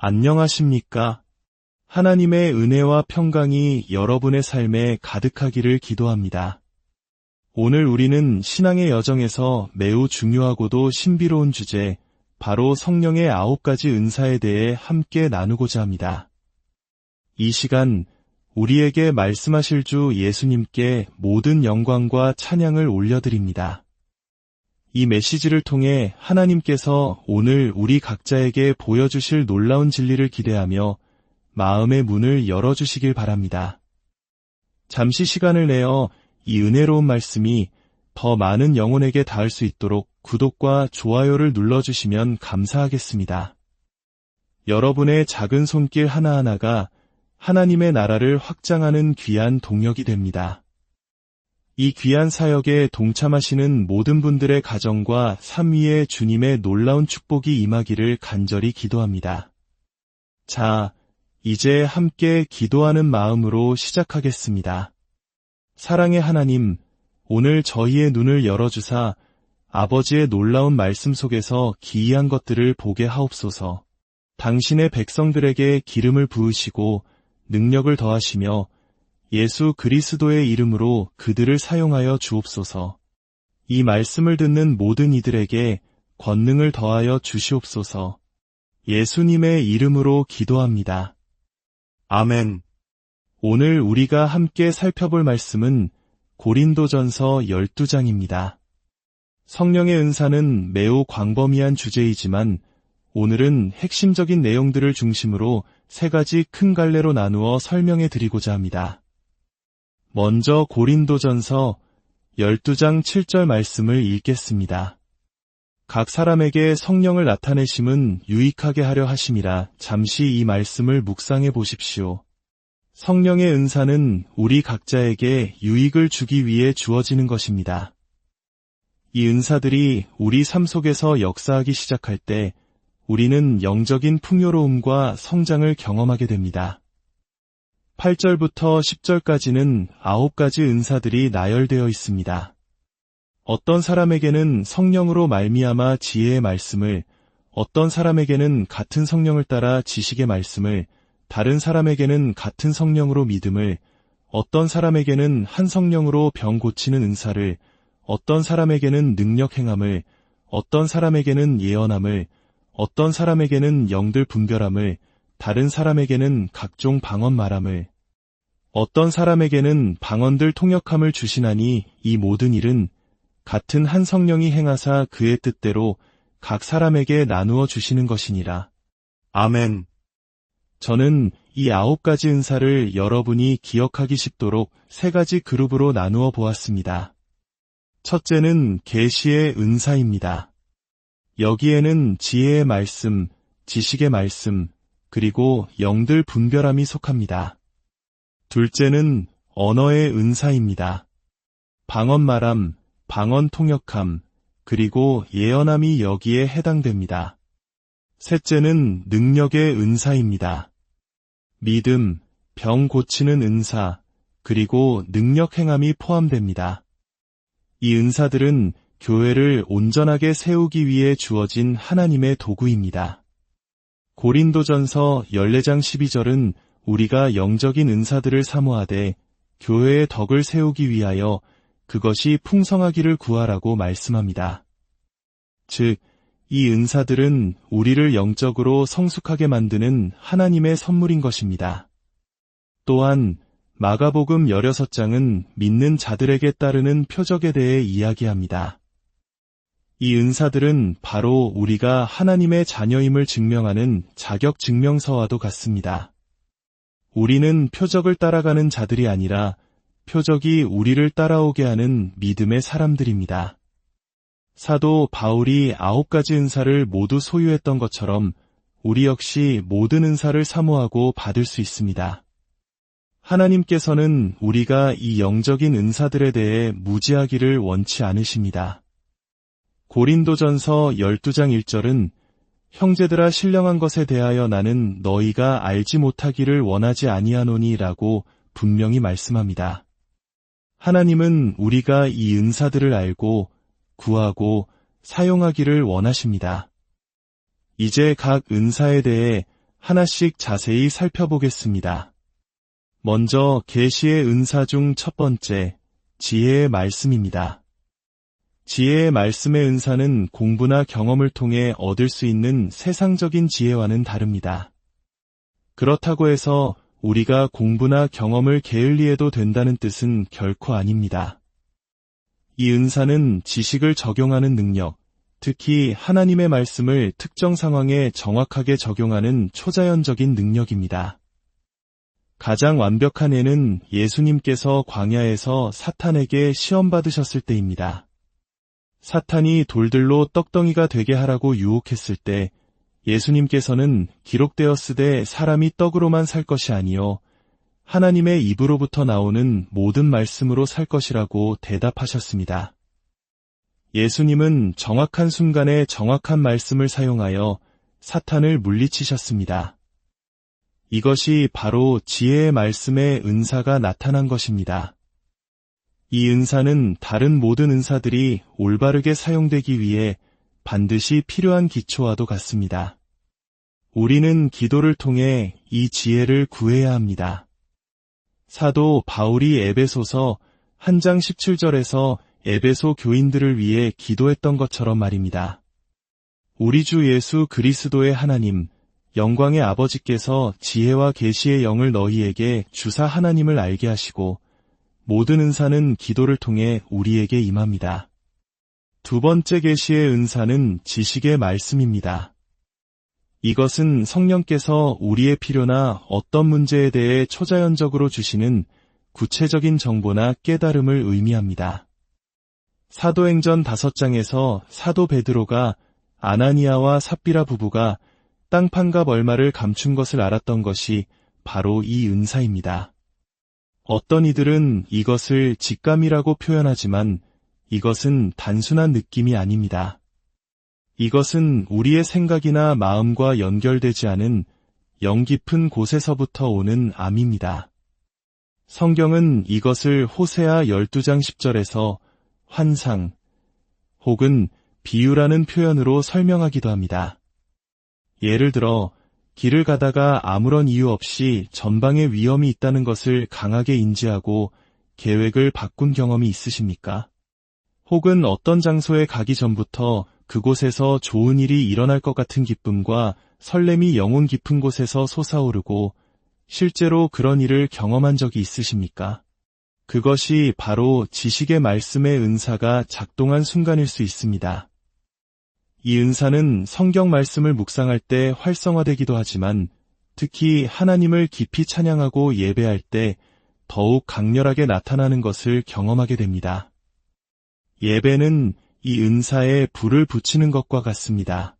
안녕하십니까? 하나님의 은혜와 평강이 여러분의 삶에 가득하기를 기도합니다. 오늘 우리는 신앙의 여정에서 매우 중요하고도 신비로운 주제, 바로 성령의 9가지 은사에 대해 함께 나누고자 합니다. 이 시간 우리에게 말씀하실 주 예수님께 모든 영광과 찬양을 올려드립니다. 이 메시지를 통해 하나님께서 오늘 우리 각자에게 보여주실 놀라운 진리를 기대하며 마음의 문을 열어주시길 바랍니다. 잠시 시간을 내어 이 은혜로운 말씀이 더 많은 영혼에게 닿을 수 있도록 구독과 좋아요를 눌러주시면 감사하겠습니다. 여러분의 작은 손길 하나하나가 하나님의 나라를 확장하는 귀한 동력이 됩니다. 이 귀한 사역에 동참하시는 모든 분들의 가정과 삶 위에 주님의 놀라운 축복이 임하기를 간절히 기도합니다. 자, 이제 함께 기도하는 마음으로 시작하겠습니다. 사랑의 하나님, 오늘 저희의 눈을 열어주사 아버지의 놀라운 말씀 속에서 기이한 것들을 보게 하옵소서. 당신의 백성들에게 기름을 부으시고 능력을 더하시며 예수 그리스도의 이름으로 그들을 사용하여 주옵소서. 이 말씀을 듣는 모든 이들에게 권능을 더하여 주시옵소서. 예수님의 이름으로 기도합니다. 아멘. 오늘 우리가 함께 살펴볼 말씀은 고린도전서 12장입니다. 성령의 은사는 매우 광범위한 주제이지만 오늘은 핵심적인 내용들을 중심으로 3가지 큰 갈래로 나누어 설명해 드리고자 합니다. 먼저 고린도전서 12장 7절 말씀을 읽겠습니다. 각 사람에게 성령을 나타내심은 유익하게 하려 하심이라. 잠시 이 말씀을 묵상해 보십시오. 성령의 은사는 우리 각자에게 유익을 주기 위해 주어지는 것입니다. 이 은사들이 우리 삶 속에서 역사하기 시작할 때 우리는 영적인 풍요로움과 성장을 경험하게 됩니다. 8절부터 10절까지는 9가지 은사들이 나열되어 있습니다. 어떤 사람에게는 성령으로 말미암아 지혜의 말씀을, 어떤 사람에게는 같은 성령을 따라 지식의 말씀을, 다른 사람에게는 같은 성령으로 믿음을, 어떤 사람에게는 한 성령으로 병 고치는 은사를, 어떤 사람에게는 능력 행함을, 어떤 사람에게는 예언함을, 어떤 사람에게는 영들 분별함을, 다른 사람에게는 각종 방언 말함을, 어떤 사람에게는 방언들 통역함을 주시나니 이 모든 일은 같은 한 성령이 행하사 그의 뜻대로 각 사람에게 나누어 주시는 것이니라. 아멘. 저는 이 9가지 은사를 여러분이 기억하기 쉽도록 3가지 그룹으로 나누어 보았습니다. 첫째는 계시의 은사입니다. 여기에는 지혜의 말씀, 지식의 말씀, 그리고 영들 분별함이 속합니다. 둘째는 언어의 은사입니다. 방언 말함, 방언 통역함, 그리고 예언함이 여기에 해당됩니다. 셋째는 능력의 은사입니다. 믿음, 병 고치는 은사, 그리고 능력 행함이 포함됩니다. 이 은사들은 교회를 온전하게 세우기 위해 주어진 하나님의 도구입니다. 고린도전서 14장 12절은 우리가 영적인 은사들을 사모하되 교회의 덕을 세우기 위하여 그것이 풍성하기를 구하라고 말씀합니다. 즉, 이 은사들은 우리를 영적으로 성숙하게 만드는 하나님의 선물인 것입니다. 또한 마가복음 16장은 믿는 자들에게 따르는 표적에 대해 이야기합니다. 이 은사들은 바로 우리가 하나님의 자녀임을 증명하는 자격 증명서와도 같습니다. 우리는 표적을 따라가는 자들이 아니라 표적이 우리를 따라오게 하는 믿음의 사람들입니다. 사도 바울이 9가지 은사를 모두 소유했던 것처럼 우리 역시 모든 은사를 사모하고 받을 수 있습니다. 하나님께서는 우리가 이 영적인 은사들에 대해 무지하기를 원치 않으십니다. 고린도전서 12장 1절은 형제들아 신령한 것에 대하여 나는 너희가 알지 못하기를 원하지 아니하노니 라고 분명히 말씀합니다. 하나님은 우리가 이 은사들을 알고 구하고 사용하기를 원하십니다. 이제 각 은사에 대해 하나씩 자세히 살펴보겠습니다. 먼저 계시의 은사 중 첫 번째, 지혜의 말씀입니다. 지혜의 말씀의 은사는 공부나 경험을 통해 얻을 수 있는 세상적인 지혜와는 다릅니다. 그렇다고 해서 우리가 공부나 경험을 게을리해도 된다는 뜻은 결코 아닙니다. 이 은사는 지식을 적용하는 능력, 특히 하나님의 말씀을 특정 상황에 정확하게 적용하는 초자연적인 능력입니다. 가장 완벽한 예는 예수님께서 광야에서 사탄에게 시험받으셨을 때입니다. 사탄이 돌들로 떡덩이가 되게 하라고 유혹했을 때 예수님께서는 기록되었으되 사람이 떡으로만 살 것이 아니요 하나님의 입으로부터 나오는 모든 말씀으로 살 것이라고 대답하셨습니다. 예수님은 정확한 순간에 정확한 말씀을 사용하여 사탄을 물리치셨습니다. 이것이 바로 지혜의 말씀의 은사가 나타난 것입니다. 이 은사는 다른 모든 은사들이 올바르게 사용되기 위해 반드시 필요한 기초와도 같습니다. 우리는 기도를 통해 이 지혜를 구해야 합니다. 사도 바울이 에베소서 1장 17절에서 에베소 교인들을 위해 기도했던 것처럼 말입니다. 우리 주 예수 그리스도의 하나님, 영광의 아버지께서 지혜와 계시의 영을 너희에게 주사 하나님을 알게 하시고 모든 은사는 기도를 통해 우리에게 임합니다. 두 번째 계시의 은사는 지식의 말씀입니다. 이것은 성령께서 우리의 필요나 어떤 문제에 대해 초자연적으로 주시는 구체적인 정보나 깨달음을 의미합니다. 사도행전 5장에서 사도 베드로가 아나니아와 삽비라 부부가 땅판값 얼마를 감춘 것을 알았던 것이 바로 이 은사입니다. 어떤 이들은 이것을 직감이라고 표현하지만 이것은 단순한 느낌이 아닙니다. 이것은 우리의 생각이나 마음과 연결되지 않은 영 깊은 곳에서부터 오는 암입니다. 성경은 이것을 호세아 12장 10절에서 환상 혹은 비유라는 표현으로 설명하기도 합니다. 예를 들어 길을 가다가 아무런 이유 없이 전방에 위험이 있다는 것을 강하게 인지하고 계획을 바꾼 경험이 있으십니까? 혹은 어떤 장소에 가기 전부터 그곳에서 좋은 일이 일어날 것 같은 기쁨과 설렘이 영혼 깊은 곳에서 솟아오르고 실제로 그런 일을 경험한 적이 있으십니까? 그것이 바로 지식의 말씀의 은사가 작동한 순간일 수 있습니다. 이 은사는 성경 말씀을 묵상할 때 활성화되기도 하지만 특히 하나님을 깊이 찬양하고 예배할 때 더욱 강렬하게 나타나는 것을 경험하게 됩니다. 예배는 이 은사에 불을 붙이는 것과 같습니다.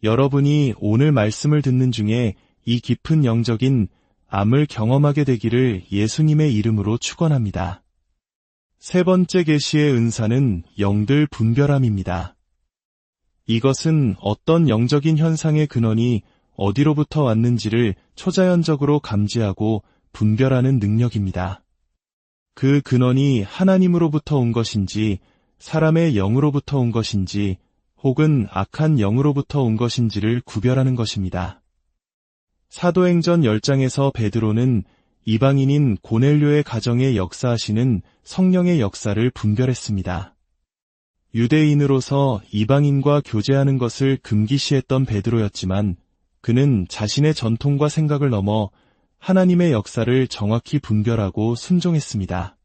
여러분이 오늘 말씀을 듣는 중에 이 깊은 영적인 암을 경험하게 되기를 예수님의 이름으로 축원합니다. 세 번째 계시의 은사는 영들 분별함입니다. 이것은 어떤 영적인 현상의 근원이 어디로부터 왔는지를 초자연적으로 감지하고 분별하는 능력입니다. 그 근원이 하나님으로부터 온 것인지 사람의 영으로부터 온 것인지 혹은 악한 영으로부터 온 것인지를 구별하는 것입니다. 사도행전 10장에서 베드로는 이방인인 고넬료의 가정에 역사하시는 성령의 역사를 분별했습니다. 유대인으로서 이방인과 교제하는 것을 금기시했던 베드로였지만 그는 자신의 전통과 생각을 넘어 하나님의 역사를 정확히 분별하고 순종했습니다.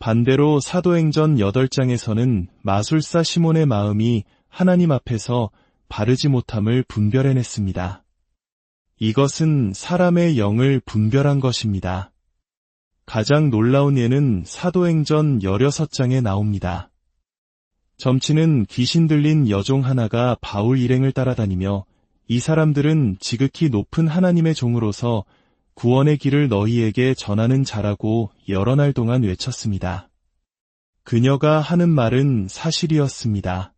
반대로 사도행전 8장에서는 마술사 시몬의 마음이 하나님 앞에서 바르지 못함을 분별해냈습니다. 이것은 사람의 영을 분별한 것입니다. 가장 놀라운 예는 사도행전 16장에 나옵니다. 점치는 귀신 들린 여종 하나가 바울 일행을 따라다니며 이 사람들은 지극히 높은 하나님의 종으로서 구원의 길을 너희에게 전하는 자라고 여러 날 동안 외쳤습니다. 그녀가 하는 말은 사실이었습니다.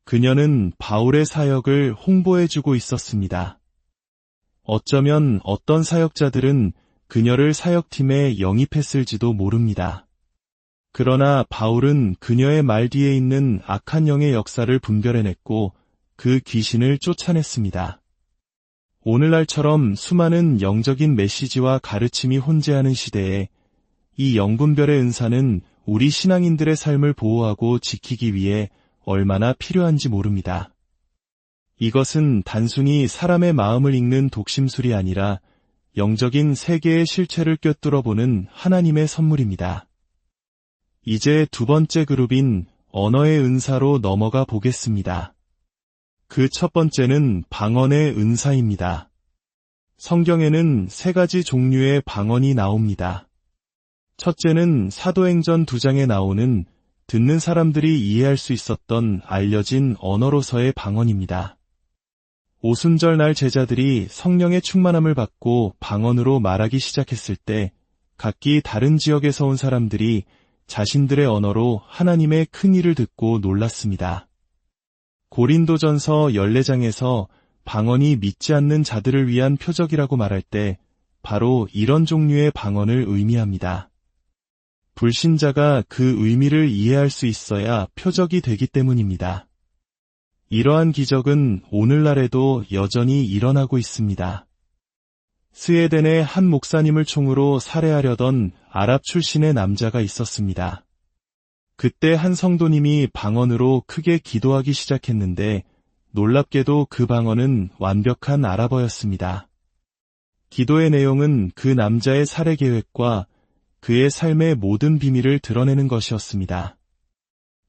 그녀는 바울의 사역을 홍보해주고 있었습니다. 어쩌면 어떤 사역자들은 그녀를 사역팀에 영입했을지도 모릅니다. 그러나 바울은 그녀의 말 뒤에 있는 악한 영의 역사를 분별해냈고 그 귀신을 쫓아냈습니다. 오늘날처럼 수많은 영적인 메시지와 가르침이 혼재하는 시대에 이 영분별의 은사는 우리 신앙인들의 삶을 보호하고 지키기 위해 얼마나 필요한지 모릅니다. 이것은 단순히 사람의 마음을 읽는 독심술이 아니라 영적인 세계의 실체를 꿰뚫어보는 하나님의 선물입니다. 이제 두 번째 그룹인 언어의 은사로 넘어가 보겠습니다. 그 첫 번째는 방언의 은사입니다. 성경에는 세 가지 종류의 방언이 나옵니다. 첫째는 사도행전 2장에 나오는 듣는 사람들이 이해할 수 있었던 알려진 언어로서의 방언입니다. 오순절 날 제자들이 성령의 충만함을 받고 방언으로 말하기 시작했을 때 각기 다른 지역에서 온 사람들이 자신들의 언어로 하나님의 큰 일을 듣고 놀랐습니다. 고린도전서 14장에서 방언이 믿지 않는 자들을 위한 표적이라고 말할 때 바로 이런 종류의 방언을 의미합니다. 불신자가 그 의미를 이해할 수 있어야 표적이 되기 때문입니다. 이러한 기적은 오늘날에도 여전히 일어나고 있습니다. 스웨덴의 한 목사님을 총으로 살해하려던 아랍 출신의 남자가 있었습니다. 그때 한 성도님이 방언으로 크게 기도하기 시작했는데 놀랍게도 그 방언은 완벽한 아랍어였습니다. 기도의 내용은 그 남자의 살해 계획과 그의 삶의 모든 비밀을 드러내는 것이었습니다.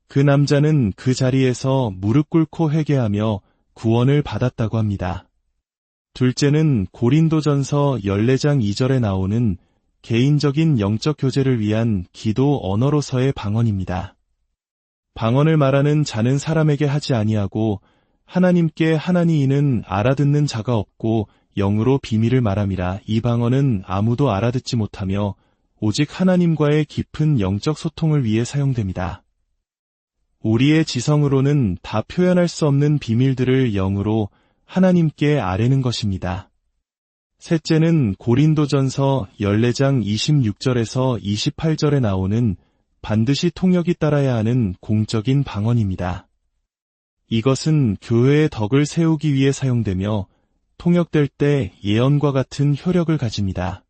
그 남자는 그 자리에서 무릎 꿇고 회개하며 구원을 받았다고 합니다. 둘째는 고린도전서 14장 2절에 나오는 개인적인 영적 교제를 위한 기도 언어로서의 방언입니다. 방언을 말하는 자는 사람에게 하지 아니하고 하나님께 하나니 이는 알아듣는 자가 없고 영으로 비밀을 말함이라. 이 방언은 아무도 알아듣지 못하며 오직 하나님과의 깊은 영적 소통을 위해 사용됩니다. 우리의 지성으로는 다 표현할 수 없는 비밀들을 영으로 하나님께 아뢰는 것입니다. 셋째는 고린도전서 14장 26절에서 28절에 나오는 반드시 통역이 따라야 하는 공적인 방언입니다. 이것은 교회의 덕을 세우기 위해 사용되며 통역될 때 예언과 같은 효력을 가집니다.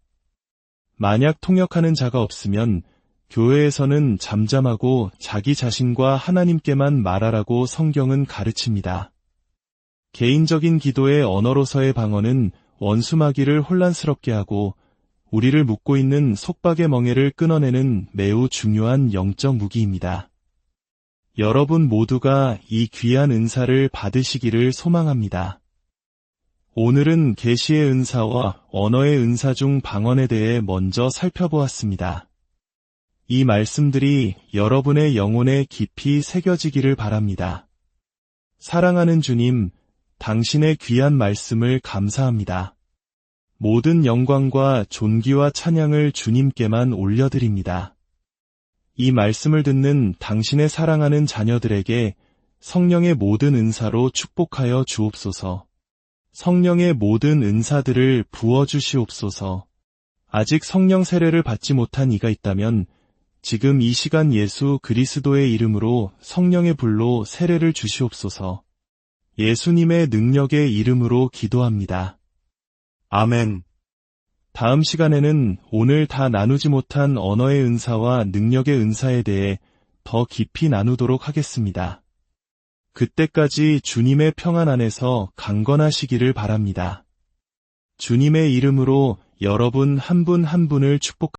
만약 통역하는 자가 없으면 교회에서는 잠잠하고 자기 자신과 하나님께만 말하라고 성경은 가르칩니다. 개인적인 기도의 언어로서의 방언은 원수마귀를 혼란스럽게 하고 우리를 묶고 있는 속박의 멍에를 끊어내는 매우 중요한 영적 무기입니다. 여러분 모두가 이 귀한 은사를 받으시기를 소망합니다. 오늘은 계시의 은사와 언어의 은사 중 방언에 대해 먼저 살펴보았습니다. 이 말씀들이 여러분의 영혼에 깊이 새겨지기를 바랍니다. 사랑하는 주님, 당신의 귀한 말씀을 감사합니다. 모든 영광과 존귀와 찬양을 주님께만 올려드립니다. 이 말씀을 듣는 당신의 사랑하는 자녀들에게 성령의 모든 은사로 축복하여 주옵소서. 성령의 모든 은사들을 부어주시옵소서. 아직 성령 세례를 받지 못한 이가 있다면 지금 이 시간 예수 그리스도의 이름으로 성령의 불로 세례를 주시옵소서. 예수님의 능력의 이름으로 기도합니다. 아멘. 다음 시간에는 오늘 다 나누지 못한 언어의 은사와 능력의 은사에 대해 더 깊이 나누도록 하겠습니다. 그때까지 주님의 평안 안에서 강건하시기를 바랍니다. 주님의 이름으로 여러분 한 분 한 분을 축복합니다.